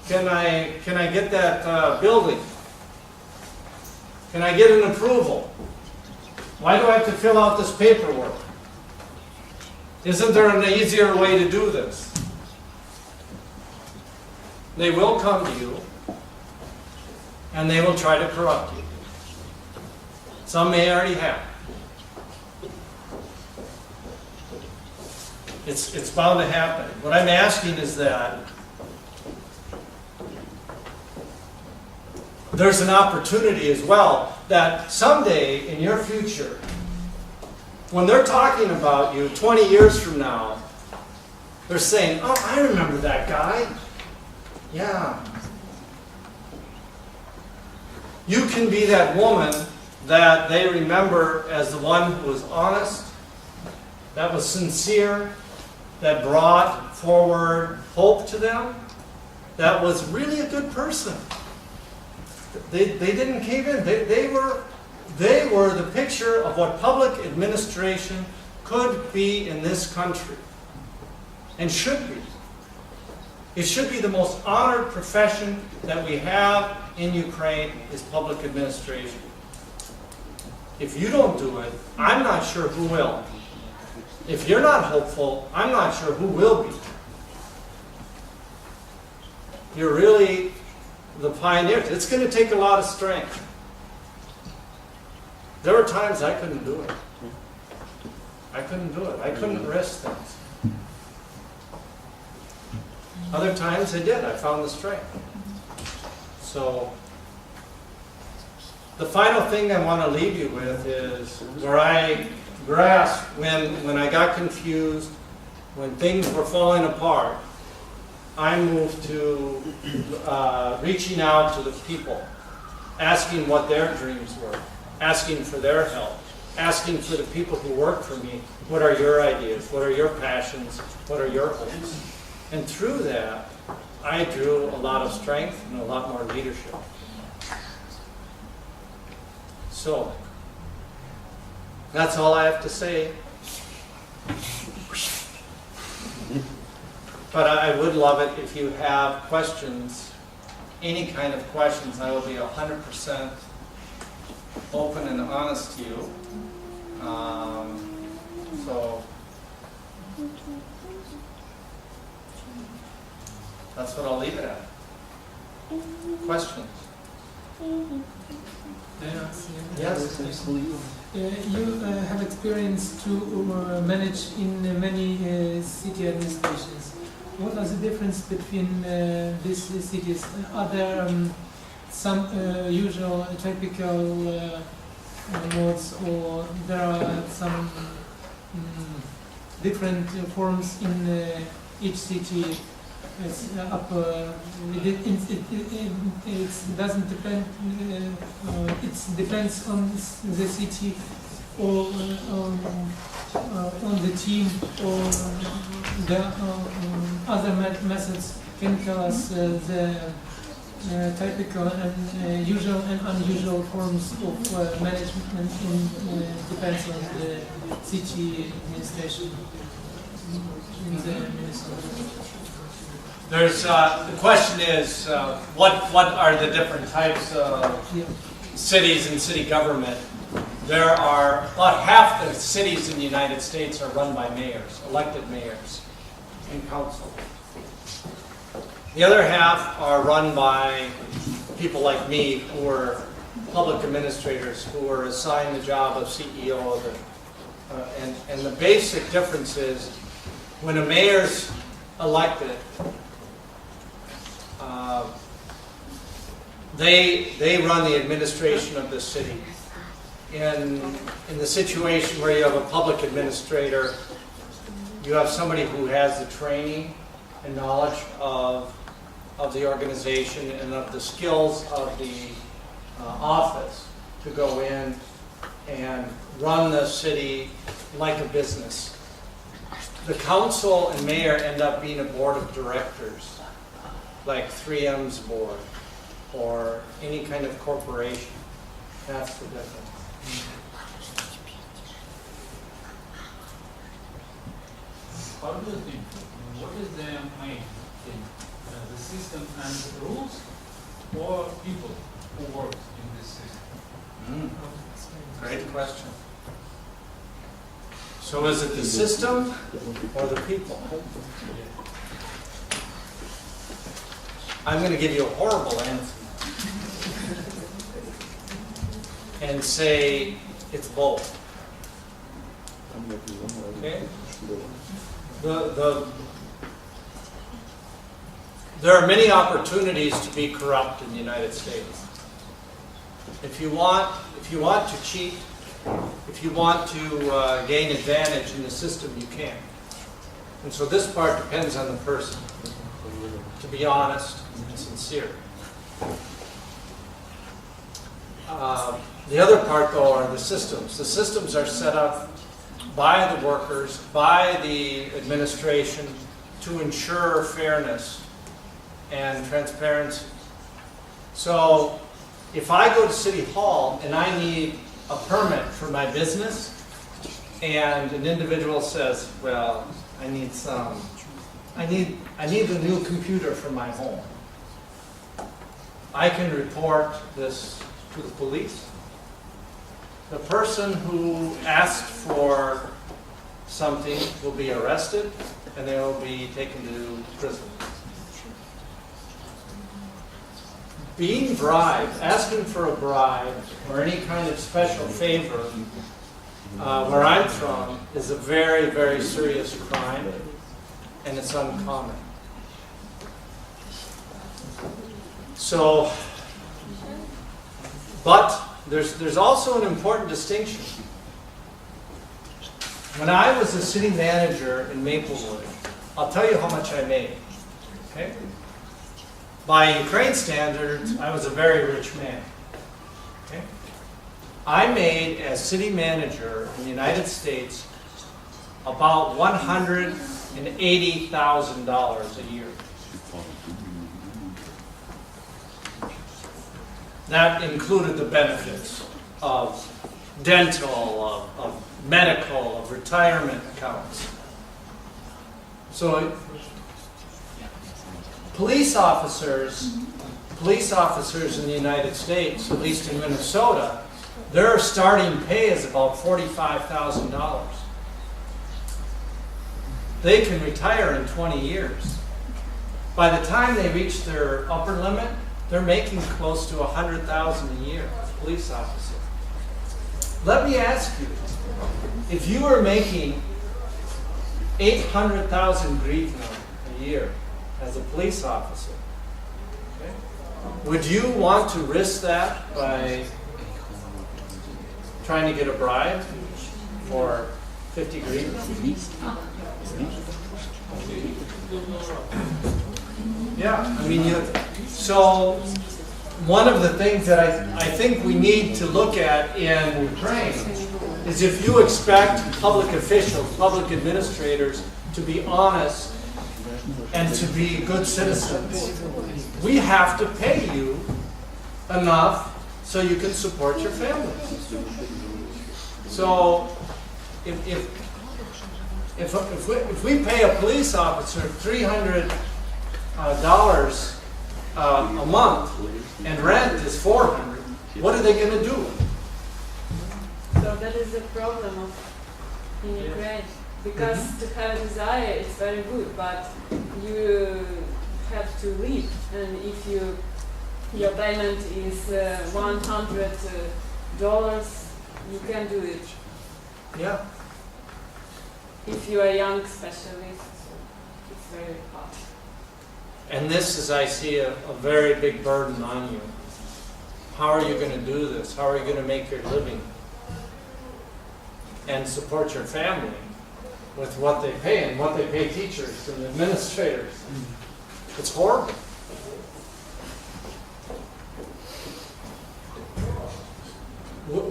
can I get that building? Can I get an approval? Why do I have to fill out this paperwork? Isn't there an easier way to do this? They will come to you, and they will try to corrupt you. Some may already have. It's bound to happen. What I'm asking is that there's an opportunity as well that someday in your future, when they're talking about you 20 years from now, they're saying, oh, I remember that guy. Yeah. You can be that woman that they remember as the one who was honest, that was sincere, that brought forward hope to them, that was really a good person. They didn't cave in. They were the picture of what public administration could be in this country and should be. It should be the most honored profession that we have in Ukraine is public administration. If you don't do it, I'm not sure who will. If you're not hopeful, I'm not sure who will be. You're really the pioneers. It's going to take a lot of strength. There were times I couldn't do it. I couldn't do it. I couldn't risk things. Other times I did. I found the strength. So, the final thing I want to leave you with is where I grasped when I got confused, when things were falling apart, I moved to reaching out to the people, asking what their dreams were, asking for their help, asking for the people who work for me, what are your ideas, what are your passions, what are your hopes? And through that, I drew a lot of strength and a lot more leadership. So, that's all I have to say. But I would love it if you have questions, any kind of questions. I will be 100% open and honest to you. So that's what I'll leave it at. Questions? Yes. You have experience to manage in many city administrations. What are the difference between these cities? Are there some usual typical modes, or there are some different forms in each city? It doesn't depend. It depends on the city or on the team, or the other methods can tell us the typical and usual and unusual forms of management depends on the city administration in the Minnesota. There's the question is what are the different types of cities and city government? There are about half the cities in the United States are run by mayors, elected mayors, and council. The other half are run by people like me who are public administrators who are assigned the job of CEO of it. And the basic difference is when a mayor's elected, they run the administration of the city. In the situation where you have a public administrator, you have somebody who has the training and knowledge of the organization and of the skills of the office to go in and run the city like a business. The council and mayor end up being a board of directors, like 3M's board or any kind of corporation. That's the difference. How do you think? What is the main thing? The system and the rules, or people who work in this system? Great question. So is it the system or the people? I'm going to give you a horrible answer and say it's both. Okay? There are many opportunities to be corrupt in the United States. If you want to cheat, if you want to gain advantage in the system, you can. And so this part depends on the person, to be honest and sincere. The other part, though, are the systems. The systems are set up by the workers, by the administration, to ensure fairness and transparency. So if I go to City Hall and I need a permit for my business, and an individual says, well, I need a new computer for my home, I can report this to the police. The person who asked for something will be arrested and they will be taken to prison. Being bribed, asking for a bribe, or any kind of special favor, where I'm from, is a very, very serious crime, and it's uncommon. So, but there's also an important distinction. When I was a city manager in Maplewood, I'll tell you how much I made. Okay? By Ukraine standards, I was a very rich man. Okay? I made, as city manager in the United States, about $180,000 a year. That included the benefits of dental, of medical, of retirement accounts. So police officers in the United States, at least in Minnesota, their starting pay is about $45,000. They can retire in 20 years. By the time they reach their upper limit, they're making close to $100,000 a year, police officer. Let me ask you, if you were making 800,000 hryvnia a year as a police officer, okay, would you want to risk that by trying to get a bribe for 50 hryvnia? Yeah, I mean, so one of the things that I think we need to look at in Ukraine is if you expect public officials, public administrators to be honest and to be good citizens, we have to pay you enough so you can support your family. So if we pay a police officer $300 a month and rent is $400, what are they going to do? So that is the problem of in Ukraine. Because to have a desire, it's very good, but you have to live. And if your payment is $100, you can do it. Yeah. If you are young, especially, it's very hard. And this is, I see, a very big burden on you. How are you going to do this? How are you going to make your living and support your family with what they pay and what they pay teachers and administrators? It's horrible.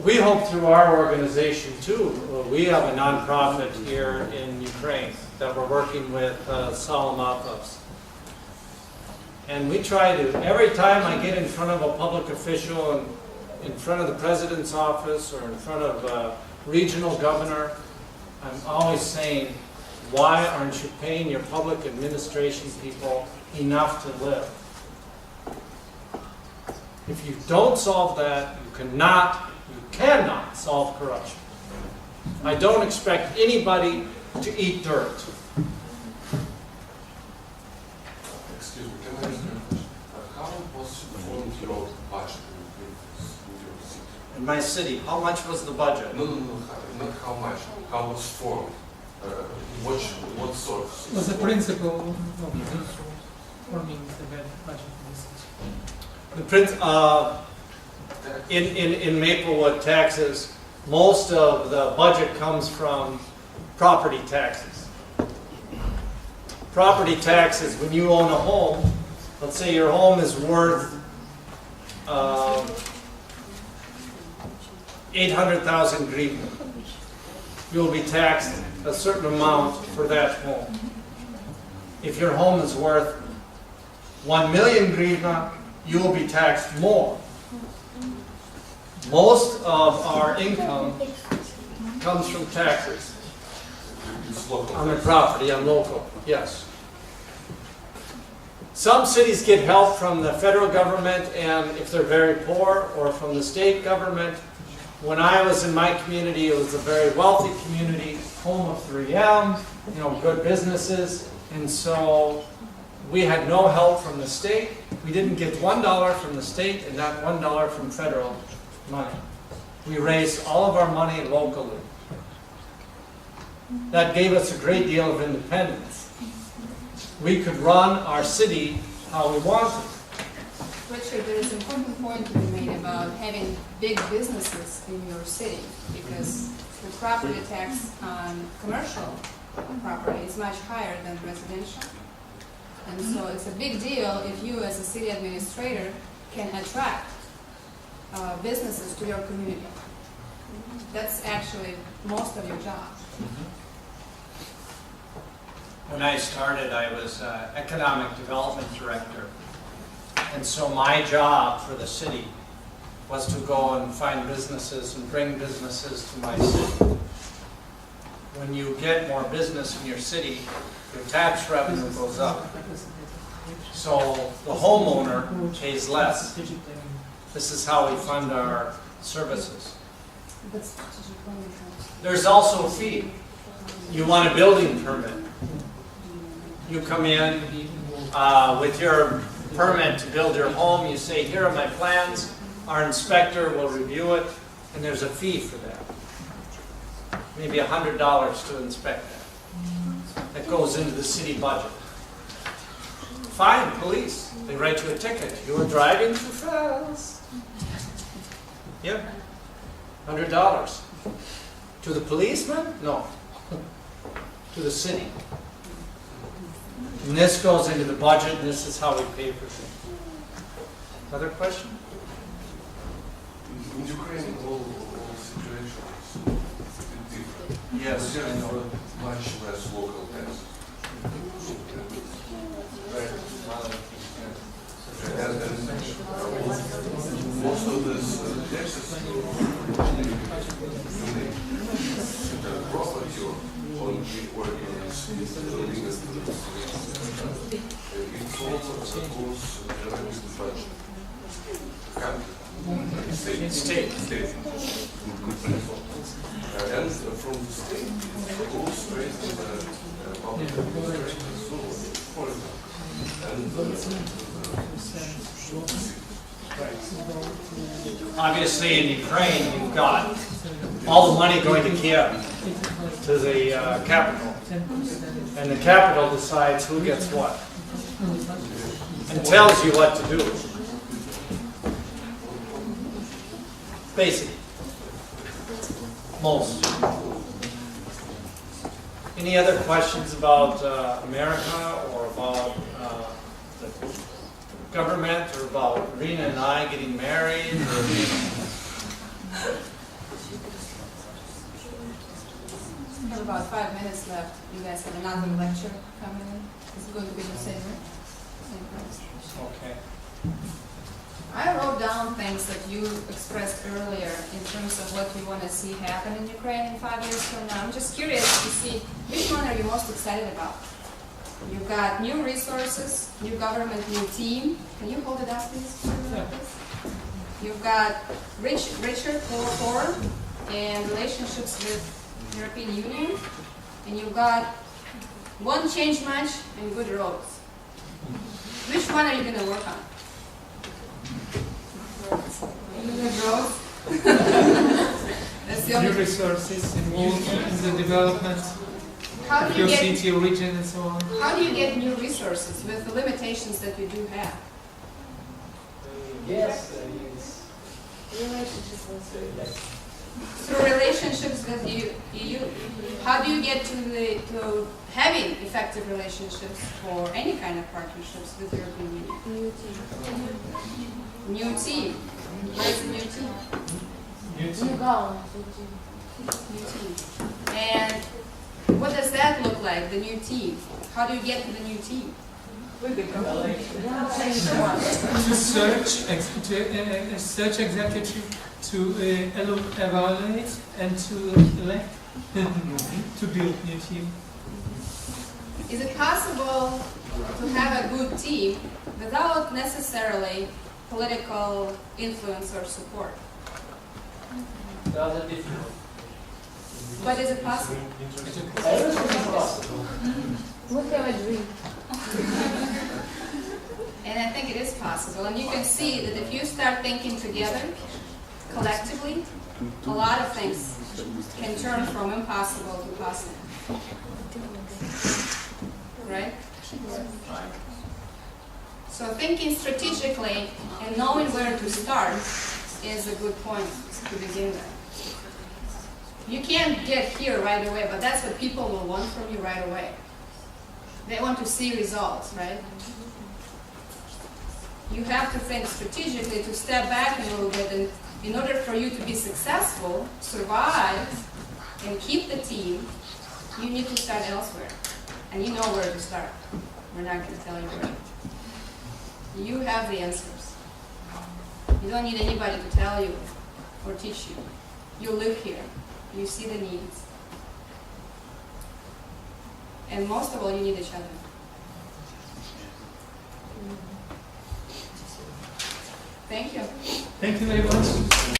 We hope through our organization too. We have a nonprofit here in Ukraine that we're working with Salamovs. And we try to, every time I get in front of a public official and in front of the president's office or in front of a regional governor, I'm always saying, why aren't you paying your public administration people enough to live? If you don't solve that, you cannot solve corruption. I don't expect anybody to eat dirt. Excuse me, can I ask you a question? How was formed your budget in your city? In my city, how much was the budget? No, not how much. How was formed? What source? Was the principle of forming the budget in the city? In Maplewood, Texas, most of the budget comes from property taxes. Property taxes, when you own a home, let's say your home is worth 800,000 hryvnia. You'll be taxed a certain amount for that home. If your home is worth 1 million hryvnia, you will be taxed more. Most of our income comes from taxes. On the property, on local, yes. Some cities get help from the federal government, and if they're very poor, or from the state government. When I was in my community, it was a very wealthy community, home of 3M, good businesses, and so we had no help from the state. We didn't get $1 from the state and not $1 from federal money. We raised all of our money locally. That gave us a great deal of independence. We could run our city how we wanted. Richard, there is an important point to be made about having big businesses in your city, because the property tax on commercial property is much higher than residential. And so it's a big deal if you as a city administrator can attract businesses to your community. That's actually most of your job. When I started, I was economic development director. And so my job for the city was to go and find businesses and bring businesses to my city. When you get more business in your city, your tax revenue goes up. So the homeowner pays less. This is how we fund our services. There's also a fee. You want a building permit. You come in with your permit to build your home. You say, here are my plans. Our inspector will review it, and there's a fee for that. Maybe $100 to inspect that. That goes into the city budget. Fine, police. They write you a ticket. You were driving too fast. Yep. $100. To the policeman? No. To the city. And this goes into the budget, and this is how we pay for things. Other question? In Ukraine, all situations Yes, much less local taxes. Most of these taxes property on the organs is the biggest. It's also supposed to the budget. Country. State. And from the state, it goes straight to the public administration, so for example. Obviously, in Ukraine, you've got all the money going to Kiev, to the capital. And the capital decides who gets what. And tells you what to do. Basically. Most. Any other questions about America or about the government or about Rena and I getting married? Or, We have about 5 minutes left. You guys have another lecture coming in. It's going to be the same, right? Same place. okay. I wrote down things that you expressed earlier in terms of what you want to see happen in Ukraine in 5 years from now. I'm just curious to see which one are you most excited about? You've got new resources, new government, new team. Can you hold it up, please? You've got Richard F and relationships with European Union, and you've got one change match and good roads. Which one are you going to work on? Good roads. That's the New only. resources involved in the development How of do you your get? city, region, and so on. How do you get new resources with the limitations that you do have? Yes. Through relationships with you, how do you get to having effective relationships for any kind of partnerships with European Union? New team. Where's the new team? New team. And what does that look like, the new team? How do you get to the new team? To search executive to evaluate and to elect to build new team. Is it possible to have a good team without necessarily political influence or support? Rather difficult. But is it possible? We have a dream. And I think it is possible. And you can see that if you start thinking together, collectively, a lot of things can turn from impossible to possible. Right? So thinking strategically and knowing where to start is a good point to begin with. You can't get here right away, but that's what people will want from you right away. They want to see results, right? You have to think strategically, to step back a little bit, and in order for you to be successful, survive, and keep the team, you need to start elsewhere. And you know where to start. We're not going to tell you where. You have the answers. You don't need anybody to tell you or teach you. You live here. You see the needs. And most of all, you need each other. Thank you. Thank you very much.